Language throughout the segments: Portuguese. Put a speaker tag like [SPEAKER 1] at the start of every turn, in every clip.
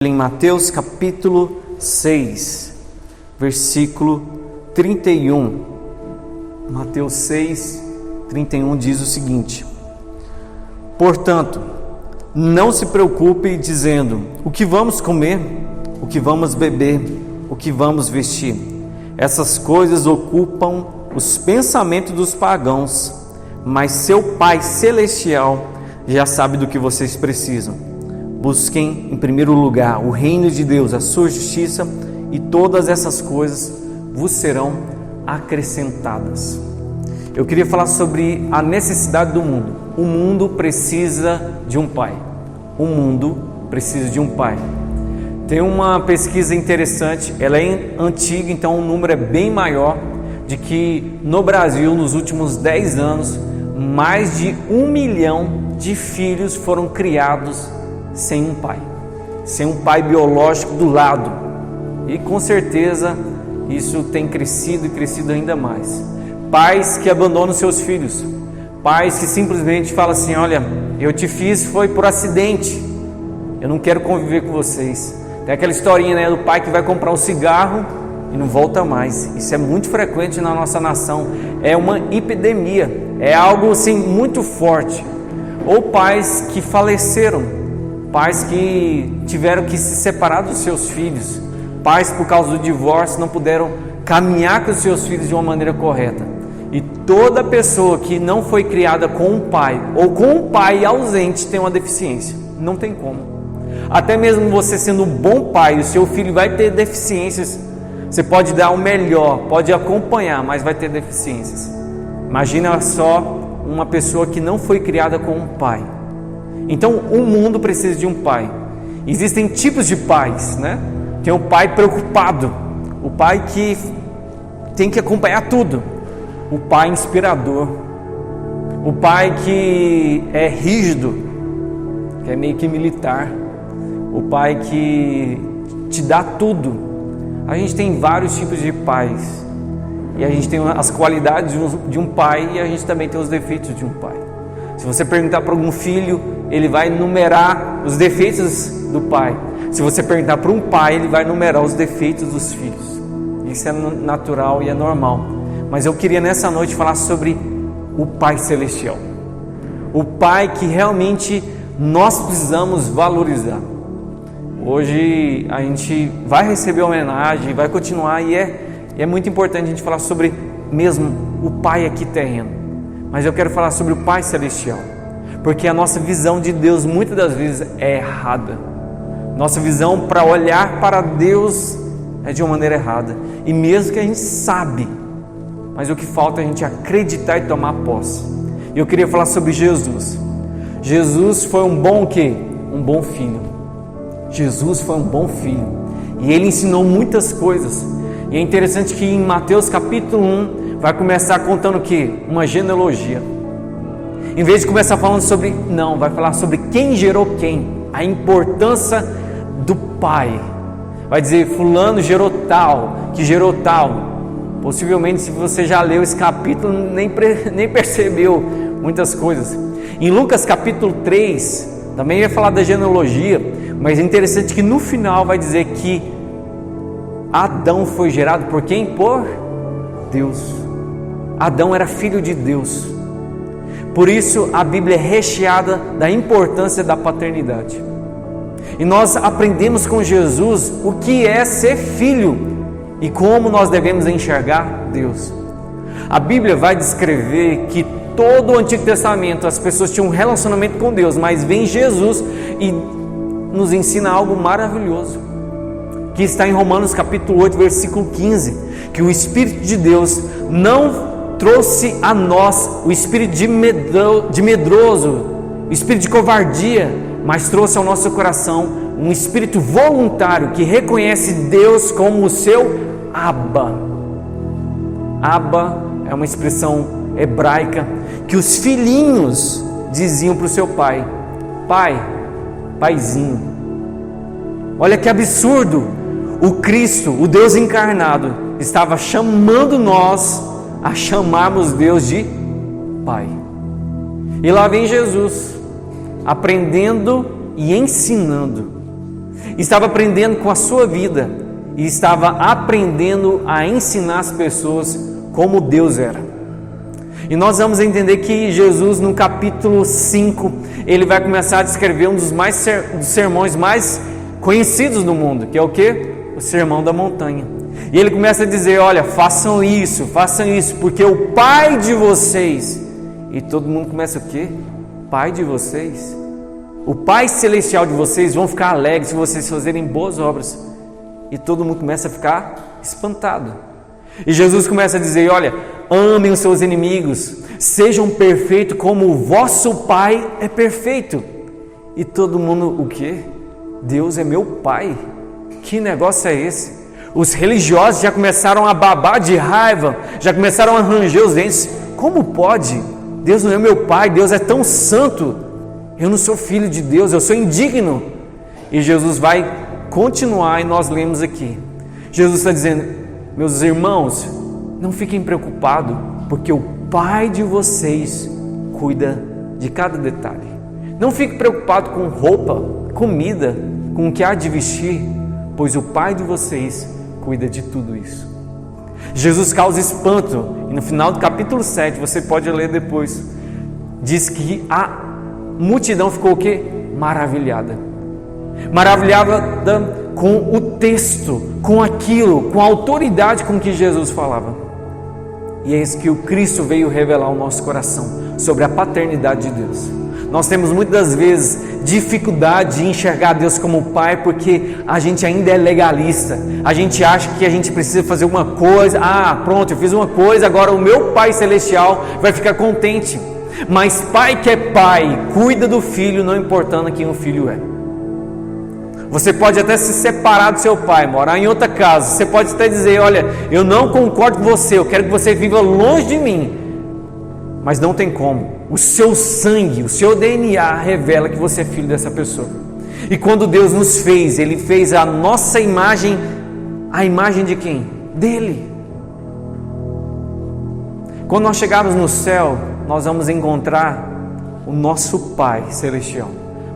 [SPEAKER 1] Em Mateus capítulo 6, versículo 31. Mateus 6, 31 diz o seguinte: Portanto, não se preocupe dizendo: o que vamos comer, o que vamos beber, o que vamos vestir. Essas coisas ocupam os pensamentos dos pagãos, mas seu Pai Celestial já sabe do que vocês precisam. Busquem em primeiro lugar o reino de Deus, a sua justiça, e todas essas coisas vos serão acrescentadas. Eu queria falar sobre a necessidade do mundo. O mundo precisa de um pai. O mundo precisa de um pai. Tem uma pesquisa interessante, ela é antiga, então o número é bem maior, de que no Brasil, nos últimos 10 anos, mais de 1 milhão de filhos foram criados sem um pai biológico do lado. E com certeza isso tem crescido e crescido ainda mais. Pais que abandonam seus filhos, pais que simplesmente falam assim: olha, eu te fiz foi por acidente, eu não quero conviver com vocês. Tem aquela historinha, né, do pai que vai comprar um cigarro e não volta mais. Isso é muito frequente na nossa nação, é uma epidemia, é algo assim muito forte. Ou pais que faleceram, pais que tiveram que se separar dos seus filhos, pais por causa do divórcio não puderam caminhar com os seus filhos de uma maneira correta. E toda pessoa que não foi criada com um pai ou com um pai ausente tem uma deficiência, não tem como. Até mesmo você sendo um bom pai, o seu filho vai ter deficiências. Você pode dar o melhor, pode acompanhar, mas vai ter deficiências. Imagina só uma pessoa que não foi criada com um pai. Então o mundo precisa de um pai. Existem tipos de pais, né? Tem o pai preocupado, o pai que tem que acompanhar tudo, o pai inspirador, o pai que é rígido, que é meio que militar, o pai que te dá tudo. A gente tem vários tipos de pais, e a gente tem as qualidades de um pai, e a gente também tem os defeitos de um pai. Se você perguntar para algum filho, ele vai numerar os defeitos do pai. Se você perguntar para um pai, ele vai numerar os defeitos dos filhos. Isso é natural e é normal. Mas eu queria nessa noite falar sobre o Pai Celestial. O Pai que realmente nós precisamos valorizar. Hoje a gente vai receber homenagem, vai continuar, e é muito importante a gente falar sobre mesmo o Pai aqui terreno. Mas eu quero falar sobre o Pai Celestial, porque a nossa visão de Deus muitas das vezes é errada. Nossa visão para olhar para Deus é de uma maneira errada. E mesmo que a gente sabe, mas o que falta é a gente acreditar e tomar posse. E eu queria falar sobre Jesus. Jesus foi um bom quê? Um bom filho. Jesus foi um bom filho. E ele ensinou muitas coisas. E é interessante que em Mateus capítulo 1, vai começar contando o quê? Uma genealogia. Em vez de começar falando sobre... Não, vai falar sobre quem gerou quem. A importância do pai. Vai dizer, fulano gerou tal, que gerou tal. Possivelmente, se você já leu esse capítulo, nem percebeu muitas coisas. Em Lucas capítulo 3, também vai falar da genealogia. Mas é interessante que no final vai dizer que Adão foi gerado por quem? Por Deus. Adão era filho de Deus. Por isso a Bíblia é recheada da importância da paternidade. E nós aprendemos com Jesus o que é ser filho e como nós devemos enxergar Deus. A Bíblia vai descrever que todo o Antigo Testamento as pessoas tinham um relacionamento com Deus, mas vem Jesus e nos ensina algo maravilhoso, que está em Romanos capítulo 8, versículo 15, que o Espírito de Deus não trouxe a nós o espírito de medroso, o espírito de covardia, mas trouxe ao nosso coração um espírito voluntário que reconhece Deus como o seu Abba. Abba é uma expressão hebraica que os filhinhos diziam para o seu pai: pai, paizinho. Olha que absurdo! O Cristo, o Deus encarnado, estava chamando nós a chamarmos Deus de Pai. E lá vem Jesus, aprendendo e ensinando. estava aprendendo com a sua vida e estava aprendendo a ensinar as pessoas como Deus era. E nós vamos entender que Jesus, no capítulo 5, ele vai começar a descrever um dos sermões mais conhecidos do mundo, que é o quê? O Sermão da Montanha. E ele começa a dizer, olha, façam isso, porque o Pai de vocês... E todo mundo começa o quê? Pai de vocês? O Pai Celestial de vocês vão ficar alegres se vocês fazerem boas obras. E todo mundo começa a ficar espantado. E Jesus começa a dizer, olha, amem os seus inimigos, sejam perfeitos como o vosso Pai é perfeito. E todo mundo, o quê? Deus é meu Pai. Que negócio é esse? Os religiosos já começaram a babar de raiva, já começaram a ranger os dentes. Como pode? Deus não é meu Pai, Deus é tão santo. Eu não sou filho de Deus, eu sou indigno. E Jesus vai continuar e nós lemos aqui. Jesus está dizendo, meus irmãos, não fiquem preocupados, porque o Pai de vocês cuida de cada detalhe. Não fique preocupado com roupa, comida, com o que há de vestir, pois o Pai de vocês cuida de tudo isso. Jesus causa espanto, e no final do capítulo 7, você pode ler depois, diz que a multidão ficou o quê? Maravilhada com o texto, com aquilo, com a autoridade com que Jesus falava. E é isso que o Cristo veio revelar ao nosso coração, sobre a paternidade de Deus. Nós temos muitas vezes dificuldade de enxergar Deus como Pai, porque a gente ainda é legalista. A gente acha que a gente precisa fazer uma coisa. Pronto, eu fiz uma coisa, agora o meu Pai Celestial vai ficar contente. Mas Pai que é Pai, cuida do Filho, não importando quem o Filho é. Você pode até se separar do seu pai, morar em outra casa. Você pode até dizer, olha, eu não concordo com você, eu quero que você viva longe de mim. Mas não tem como. O seu sangue, o seu DNA revela que você é filho dessa pessoa. E quando Deus nos fez, Ele fez a nossa imagem, a imagem de quem? Dele. Quando nós chegarmos no céu, nós vamos encontrar o nosso Pai Celestial.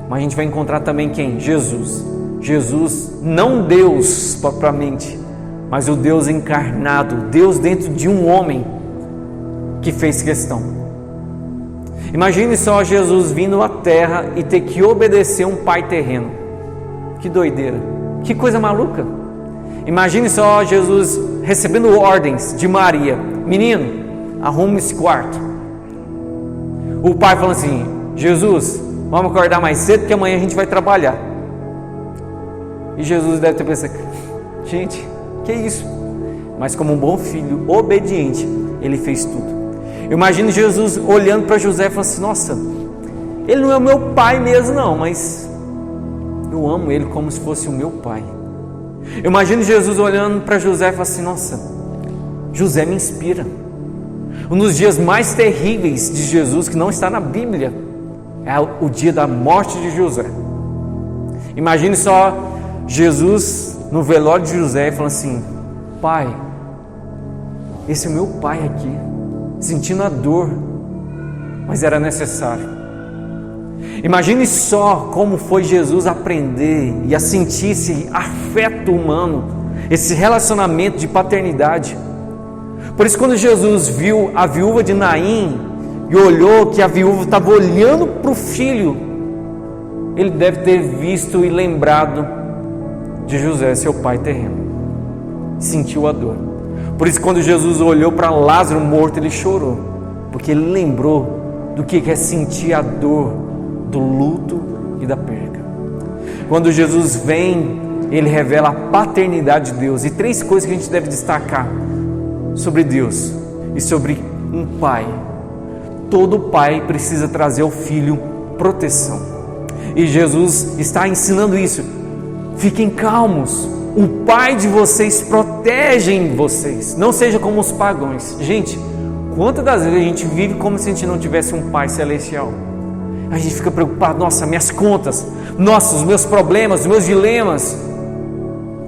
[SPEAKER 1] Mas a gente vai encontrar também quem? Jesus. Jesus, não Deus propriamente, mas o Deus encarnado, Deus dentro de um homem que fez questão. Imagine só Jesus vindo à terra e ter que obedecer um pai terreno. Que doideira, que coisa maluca. Imagine só Jesus recebendo ordens de Maria, menino, arrume esse quarto. O pai falando assim, Jesus, vamos acordar mais cedo que amanhã a gente vai trabalhar. E Jesus deve ter pensado, gente, que isso? Mas como um bom filho, obediente, ele fez tudo. Eu imagino Jesus olhando para José e falando assim, nossa, ele não é o meu pai mesmo não, mas eu amo ele como se fosse o meu pai. Eu imagino Jesus olhando para José e falando assim, nossa, José me inspira. Um dos dias mais terríveis de Jesus, que não está na Bíblia, é o dia da morte de José. Imagine só Jesus no velório de José falando assim, pai, esse é o meu pai aqui, sentindo a dor, mas era necessário. Imagine só como foi Jesus aprender e a sentir esse afeto humano, esse relacionamento de paternidade. Por isso quando Jesus viu a viúva de Naim e olhou que a viúva estava olhando para o filho, ele deve ter visto e lembrado de José, seu pai terreno. Sentiu a dor. Por isso quando Jesus olhou para Lázaro morto, ele chorou, porque ele lembrou do que é sentir a dor do luto e da perda. Quando Jesus vem, ele revela a paternidade de Deus. E 3 coisas que a gente deve destacar sobre Deus e sobre um pai. Todo pai precisa trazer ao filho proteção. E Jesus está ensinando isso. Fiquem calmos. O Pai de vocês protege vocês. Não seja como os pagãos. Gente, quantas das vezes a gente vive como se a gente não tivesse um Pai Celestial? A gente fica preocupado, nossa, minhas contas, nossa, os meus problemas, os meus dilemas.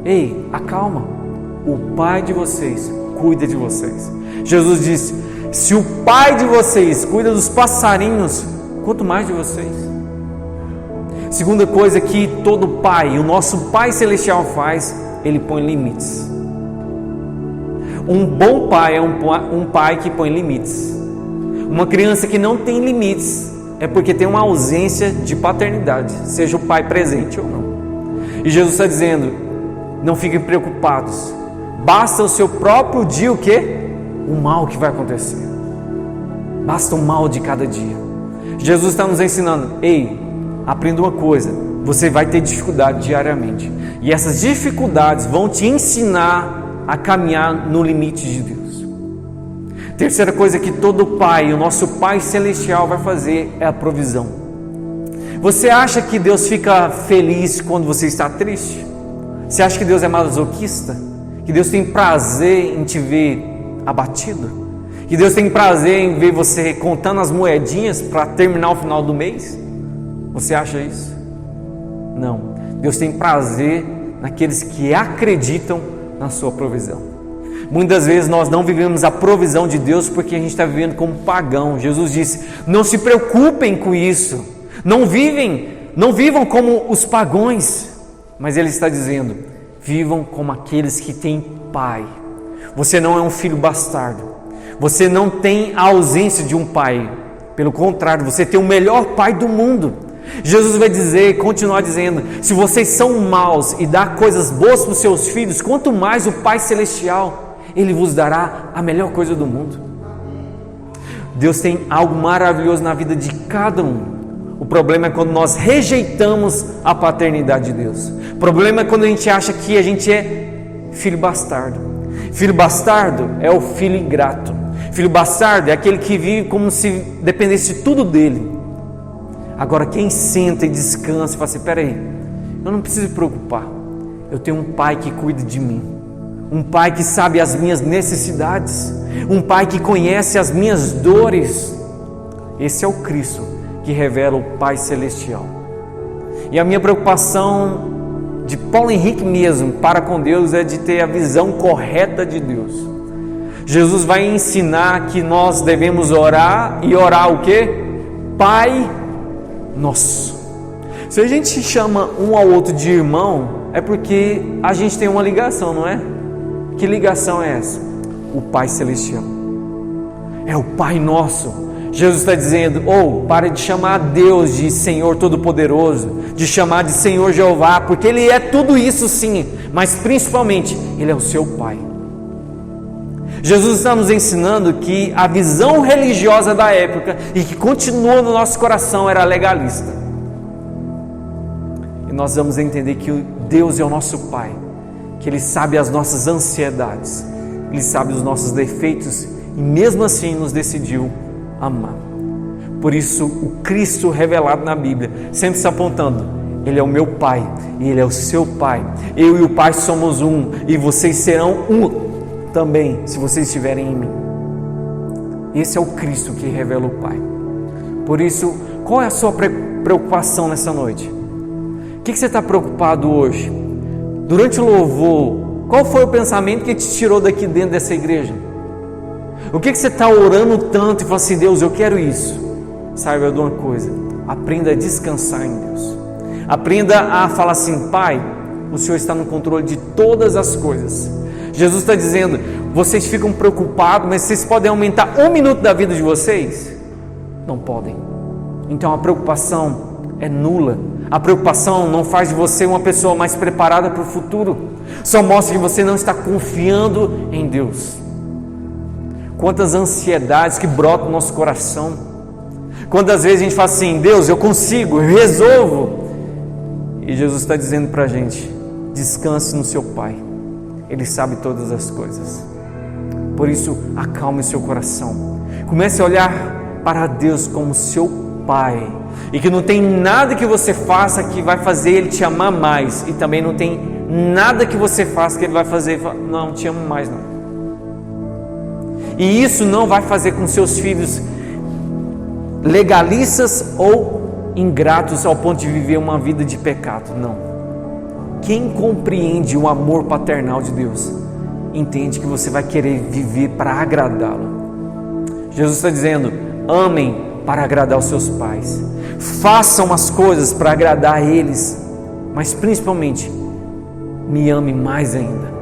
[SPEAKER 1] Ei, acalma. O Pai de vocês cuida de vocês. Jesus disse, se o Pai de vocês cuida dos passarinhos, quanto mais de vocês. Segunda coisa que todo pai, o nosso Pai Celestial faz, Ele põe limites. Um bom pai é um pai que põe limites. Uma criança que não tem limites é porque tem uma ausência de paternidade, seja o pai presente ou não. E Jesus está dizendo, não fiquem preocupados, basta o seu próprio dia o quê? O mal que vai acontecer. Basta o mal de cada dia. Jesus está nos ensinando, ei, aprenda uma coisa, você vai ter dificuldade diariamente. E essas dificuldades vão te ensinar a caminhar no limite de Deus. Terceira coisa que todo pai, o nosso Pai Celestial vai fazer é a provisão. Você acha que Deus fica feliz quando você está triste? Você acha que Deus é masoquista? Que Deus tem prazer em te ver abatido? Que Deus tem prazer em ver você contando as moedinhas para terminar o final do mês? Você acha isso? Não. Deus tem prazer naqueles que acreditam na sua provisão. Muitas vezes nós não vivemos a provisão de Deus porque a gente está vivendo como pagão. Jesus disse, não se preocupem com isso. Não vivam como os pagões. Mas Ele está dizendo, vivam como aqueles que têm pai. Você não é um filho bastardo. Você não tem a ausência de um pai. Pelo contrário, você tem o melhor pai do mundo. Jesus vai dizer, continuar dizendo, se vocês são maus e dá coisas boas para os seus filhos, quanto mais o Pai Celestial, Ele vos dará a melhor coisa do mundo. Deus tem algo maravilhoso na vida de cada um. O problema é quando nós rejeitamos a paternidade de Deus. O problema é quando a gente acha que a gente é filho bastardo. Filho bastardo é o filho ingrato. Filho bastardo é aquele que vive como se dependesse tudo dele. Agora quem senta e descansa e fala assim, peraí, eu não preciso me preocupar. Eu tenho um pai que cuida de mim. Um pai que sabe as minhas necessidades. Um pai que conhece as minhas dores. Esse é o Cristo que revela o Pai Celestial. E a minha preocupação de Paulo Henrique mesmo para com Deus é de ter a visão correta de Deus. Jesus vai ensinar que nós devemos orar e orar o quê? Pai Nosso. Se a gente chama um ao outro de irmão, é porque a gente tem uma ligação, não é? Que ligação é essa? O Pai Celestial. É o Pai Nosso. Jesus está dizendo, pare de chamar Deus de Senhor Todo-Poderoso, de chamar de Senhor Jeová, porque Ele é tudo isso sim, mas principalmente, Ele é o seu Pai. Jesus está nos ensinando que a visão religiosa da época, e que continua no nosso coração, era legalista. E nós vamos entender que Deus é o nosso Pai, que Ele sabe as nossas ansiedades, Ele sabe os nossos defeitos, e mesmo assim nos decidiu amar. Por isso o Cristo revelado na Bíblia sempre está apontando, Ele é o meu Pai e Ele é o seu Pai. Eu e o Pai somos um, e vocês serão um também, se vocês estiverem em mim. Esse é o Cristo que revela o Pai. Por isso, qual é a sua preocupação nessa noite? O que você está preocupado hoje? Durante o louvor, qual foi o pensamento que te tirou daqui dentro dessa igreja? O que você está orando tanto e fala assim, Deus, eu quero isso? Saiba de uma coisa, aprenda a descansar em Deus. Aprenda a falar assim, Pai, o Senhor está no controle de todas as coisas. Jesus está dizendo, vocês ficam preocupados, mas vocês podem aumentar 1 minuto da vida de vocês? Não podem. Então a preocupação é nula. A preocupação não faz de você uma pessoa mais preparada para o futuro. Só mostra que você não está confiando em Deus. Quantas ansiedades que brotam no nosso coração. Quantas vezes a gente fala assim, Deus, eu consigo, eu resolvo. E Jesus está dizendo para a gente, descanse no seu Pai. Ele sabe todas as coisas. Por isso, acalme seu coração. Comece a olhar para Deus como seu Pai. E que não tem nada que você faça que vai fazer Ele te amar mais. E também não tem nada que você faça que Ele vai fazer, não, te amo mais não. E isso não vai fazer com seus filhos legalistas ou ingratos ao ponto de viver uma vida de pecado, não. Quem compreende o amor paternal de Deus, entende que você vai querer viver para agradá-lo. Jesus está dizendo, amem para agradar os seus pais. façam as coisas para agradar a eles, mas principalmente, me ame mais ainda.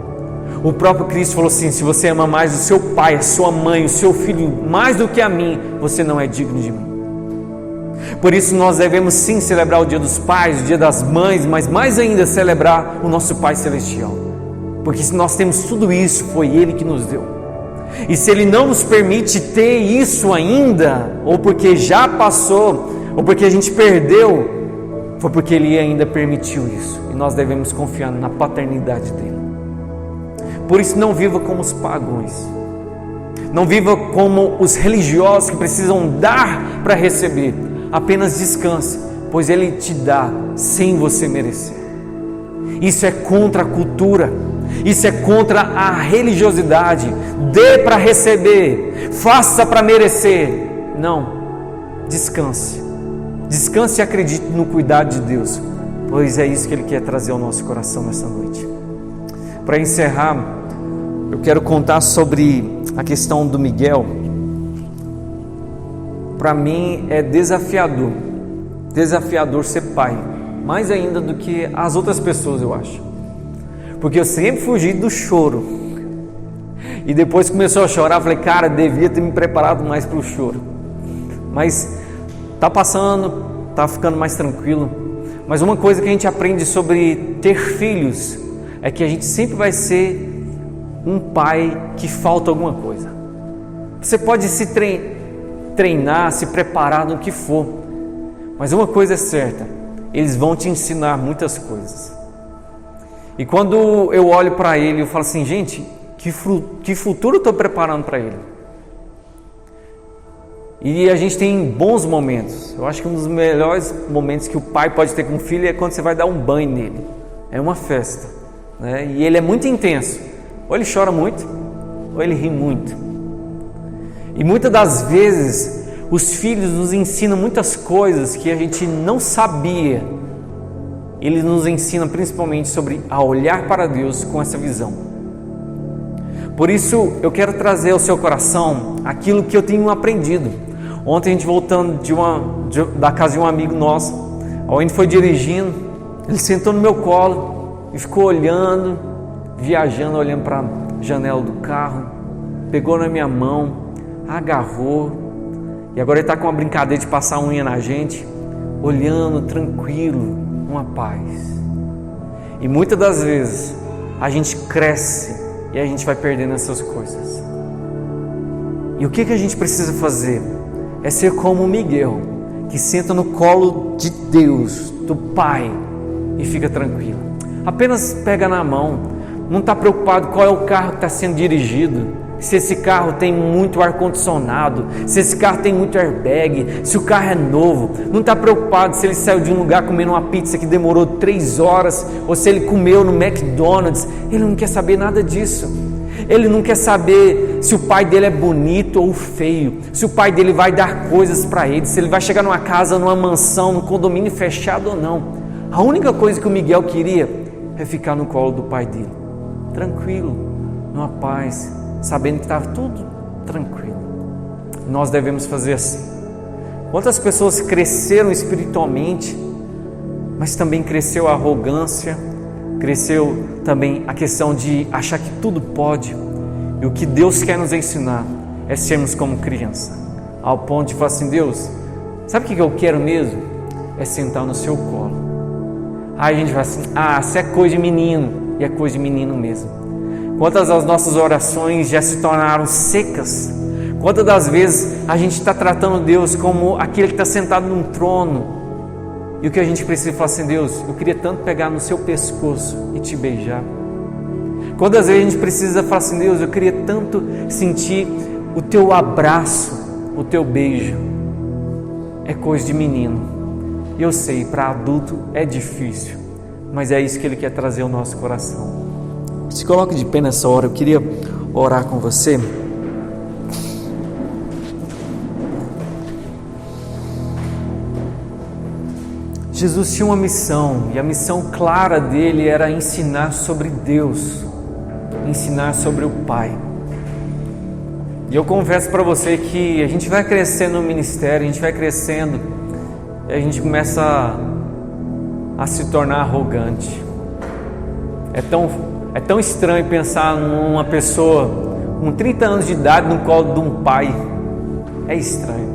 [SPEAKER 1] O próprio Cristo falou assim: se você ama mais o seu pai, a sua mãe, o seu filho, mais do que a mim, você não é digno de mim. Por isso nós devemos sim celebrar o dia dos pais, o dia das mães, mas mais ainda celebrar o nosso Pai Celestial. Porque se nós temos tudo isso, foi Ele que nos deu. E se Ele não nos permite ter isso ainda, ou porque já passou, ou porque a gente perdeu, foi porque Ele ainda permitiu isso. E nós devemos confiar na paternidade dEle. Por isso não viva como os pagãos. Não viva como os religiosos que precisam dar para receber. Apenas descanse, pois Ele te dá sem você merecer. Isso é contra a cultura. Isso é contra a religiosidade. Dê para receber, faça para merecer. Não, descanse. Descanse e acredite no cuidado de Deus, pois é isso que Ele quer trazer ao nosso coração nessa noite. Para encerrar, eu quero contar sobre a questão do Miguel. Para mim é desafiador ser pai, mais ainda do que as outras pessoas, eu acho. Porque eu sempre fugi do choro. E depois começou a chorar, falei, cara, devia ter me preparado mais para o choro. Mas tá passando, tá ficando mais tranquilo. Mas uma coisa que a gente aprende sobre ter filhos é que a gente sempre vai ser um pai que falta alguma coisa. Você pode se treinar, se preparar no que for, mas uma coisa é certa, eles vão te ensinar muitas coisas. E quando eu olho para ele, eu falo assim, gente, que futuro eu estou preparando para ele? E a gente tem bons momentos. Eu acho que um dos melhores momentos que o pai pode ter com o filho é quando você vai dar um banho nele. É uma festa, né? E ele é muito intenso. Ou ele chora muito, ou ele ri muito. E muitas das vezes os filhos nos ensinam muitas coisas que a gente não sabia. Eles nos ensinam principalmente sobre a olhar para Deus com essa visão. Por isso eu quero trazer ao seu coração aquilo que eu tenho aprendido. Ontem a gente voltando da casa de um amigo nosso, a gente foi dirigindo, ele sentou no meu colo e ficou olhando, viajando, olhando para a janela do carro, pegou na minha mão, agarrou, e agora ele está com uma brincadeira de passar a unha na gente, olhando, tranquilo, uma paz. E muitas das vezes a gente cresce e a gente vai perdendo essas coisas. E o que a gente precisa fazer? É ser como o Miguel, que senta no colo de Deus, do Pai, e fica tranquilo. Apenas pega na mão, não está preocupado qual é o carro que está sendo dirigido, se esse carro tem muito ar-condicionado, se esse carro tem muito airbag, se o carro é novo. Não está preocupado se ele saiu de um lugar comendo uma pizza que demorou 3 horas, ou se ele comeu no McDonald's. Ele não quer saber nada disso. Ele não quer saber se o pai dele é bonito ou feio, se o pai dele vai dar coisas para ele, se ele vai chegar numa casa, numa mansão, num condomínio fechado ou não. A única coisa que o Miguel queria é ficar no colo do pai dele, tranquilo, numa paz, sabendo que estava tudo tranquilo. Nós devemos fazer assim. Quantas pessoas cresceram espiritualmente, mas também cresceu a arrogância, cresceu também a questão de achar que tudo pode. E o que Deus quer nos ensinar é sermos como criança, ao ponto de falar assim, Deus, sabe o que eu quero mesmo? É sentar no seu colo. Aí a gente fala assim, isso é coisa de menino, e é coisa de menino mesmo. Quantas das nossas orações já se tornaram secas? Quantas das vezes a gente está tratando Deus como aquele que está sentado num trono? E o que a gente precisa falar assim, Deus, eu queria tanto pegar no seu pescoço e te beijar. Quantas vezes a gente precisa falar assim, Deus, eu queria tanto sentir o teu abraço, o teu beijo. É coisa de menino. Eu sei, para adulto é difícil, mas é isso que Ele quer trazer ao nosso coração. Se coloque de pé nessa hora, eu queria orar com você. Jesus tinha uma missão, e a missão clara dele era ensinar sobre Deus, ensinar sobre o Pai. E eu confesso para você que a gente vai crescendo no ministério, a gente vai crescendo, e a gente começa a se tornar arrogante. É tão estranho pensar numa pessoa com 30 anos de idade no colo de um pai. É estranho.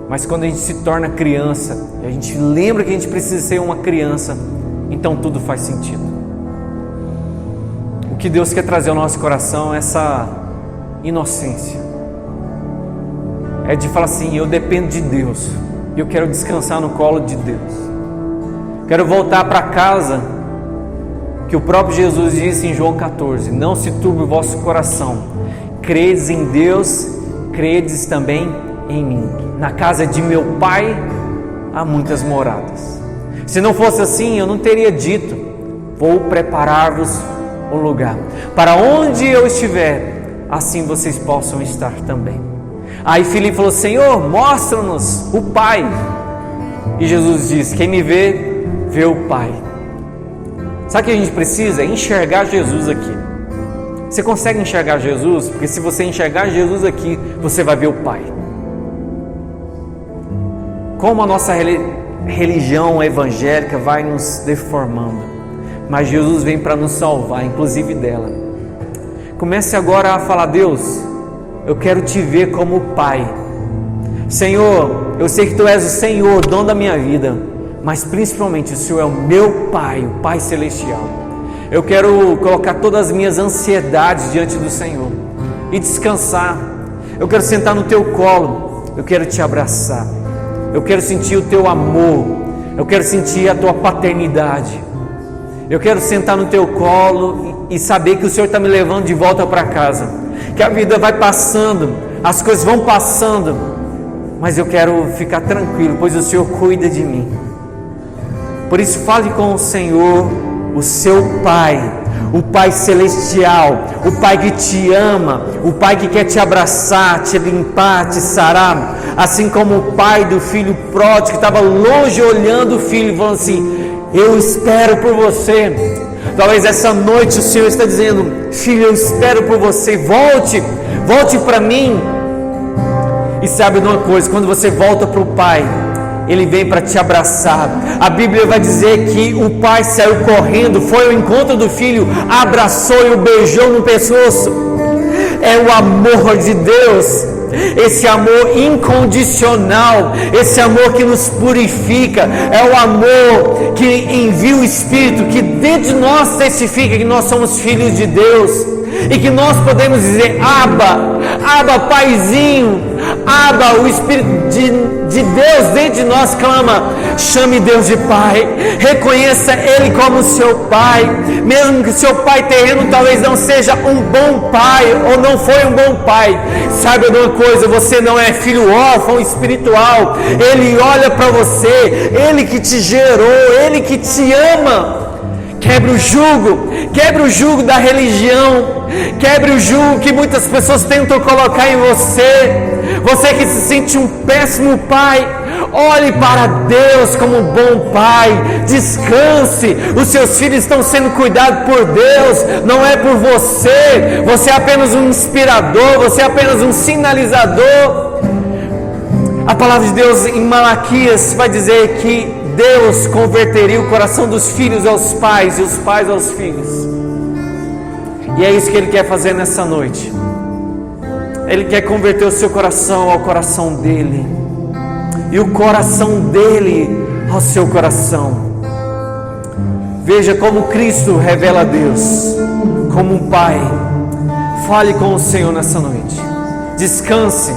[SPEAKER 1] Mas quando a gente se torna criança, e a gente lembra que a gente precisa ser uma criança, então tudo faz sentido. O que Deus quer trazer ao nosso coração é essa inocência. É de falar assim: eu dependo de Deus, e eu quero descansar no colo de Deus. Quero voltar para casa, que o próprio Jesus disse em João 14: não se turbe o vosso coração, credes em Deus, credes também em mim. Na casa de meu Pai há muitas moradas. Se não fosse assim, eu não teria dito: vou preparar-vos um lugar, para onde eu estiver, assim vocês possam estar também. Aí Filipe falou: Senhor, mostra-nos o Pai. E Jesus disse: quem me vê, vê o Pai. Sabe o que a gente precisa? É enxergar Jesus aqui. Você consegue enxergar Jesus? Porque se você enxergar Jesus aqui, você vai ver o Pai. Como a nossa religião evangélica vai nos deformando, mas Jesus vem para nos salvar, inclusive dela. Comece agora a falar: Deus, eu quero te ver como Pai. Senhor, eu sei que Tu és o Senhor, dono da minha vida, mas principalmente o Senhor é o meu Pai, o Pai Celestial. Eu quero colocar todas as minhas ansiedades diante do Senhor e descansar. Eu quero sentar no Teu colo, eu quero Te abraçar, eu quero sentir o Teu amor, eu quero sentir a Tua paternidade. Eu quero sentar no Teu colo e saber que o Senhor está me levando de volta para casa, que a vida vai passando, as coisas vão passando, mas eu quero ficar tranquilo, pois o Senhor cuida de mim. Por isso, fale com o Senhor, o seu Pai, o Pai Celestial, o Pai que te ama, o Pai que quer te abraçar, te limpar, te sarar, assim como o pai do filho pródigo que estava longe olhando o filho, falando assim: eu espero por você. Talvez essa noite o Senhor está dizendo: filho, eu espero por você, volte para mim. E sabe de uma coisa, quando você volta para o Pai, Ele vem para te abraçar. A Bíblia vai dizer que o pai saiu correndo, foi ao encontro do filho, abraçou e o beijou no pescoço. É o amor de Deus, esse amor incondicional, esse amor que nos purifica, é o amor que envia o Espírito, que dentro de nós testifica que nós somos filhos de Deus, e que nós podemos dizer: Abba, Abba, Paizinho, Abba. O Espírito de Deus dentro de nós clama: chame Deus de Pai, reconheça Ele como seu Pai, mesmo que seu pai terreno talvez não seja um bom pai, ou não foi um bom pai. Saiba de uma coisa: você não é filho órfão espiritual. Ele olha para você, Ele que te gerou, Ele que te ama. Quebre o jugo da religião, quebre o jugo que muitas pessoas tentam colocar em você. Você que se sente um péssimo pai, olhe para Deus como um bom pai, descanse. Os seus filhos estão sendo cuidados por Deus, não é por você. Você é apenas um inspirador, você é apenas um sinalizador. A palavra de Deus em Malaquias vai dizer que Deus converteria o coração dos filhos aos pais e os pais aos filhos. E é isso que Ele quer fazer nessa noite. Ele quer converter o seu coração ao coração dEle, e o coração dEle ao seu coração. Veja como Cristo revela a Deus como um Pai. Fale com o Senhor nessa noite, descanse.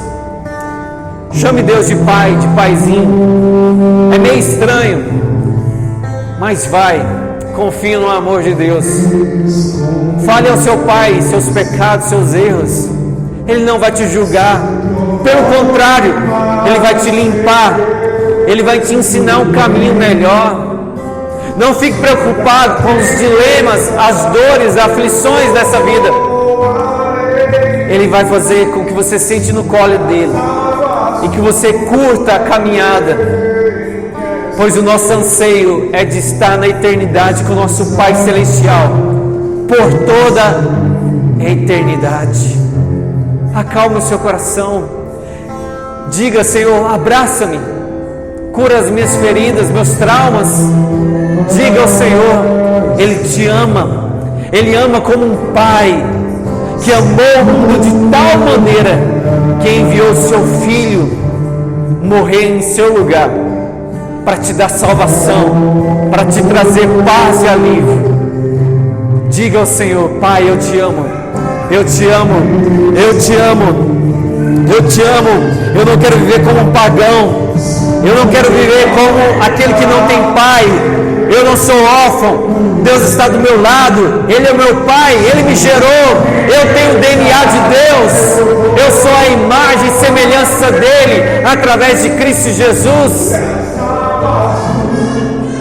[SPEAKER 1] Chame Deus de Pai, de Paizinho. É meio estranho, mas vai, confie no amor de Deus. Fale ao seu Pai seus pecados, seus erros. Ele não vai te julgar, pelo contrário, Ele vai te limpar, Ele vai te ensinar um caminho melhor. Não fique preocupado com os dilemas, as dores, as aflições dessa vida. Ele vai fazer com que você sente no colo dEle e que você curta a caminhada, pois o nosso anseio é de estar na eternidade com o nosso Pai Celestial por toda a eternidade. Acalme o seu coração, diga: Senhor, abraça-me, cura as minhas feridas, meus traumas. Diga ao Senhor, Ele te ama. Ele ama como um pai que amou o mundo de tal maneira que enviou o seu Filho morrer em seu lugar para te dar salvação, para te trazer paz e alívio. Diga ao Senhor: Pai, eu te amo, eu te amo, eu te amo, eu te amo. Eu não quero viver como um pagão, eu não quero viver como aquele que não tem pai. Eu não sou órfão, Deus está do meu lado, Ele é meu Pai, Ele me gerou, eu tenho o DNA de Deus, eu sou a imagem e semelhança dEle, através de Cristo Jesus.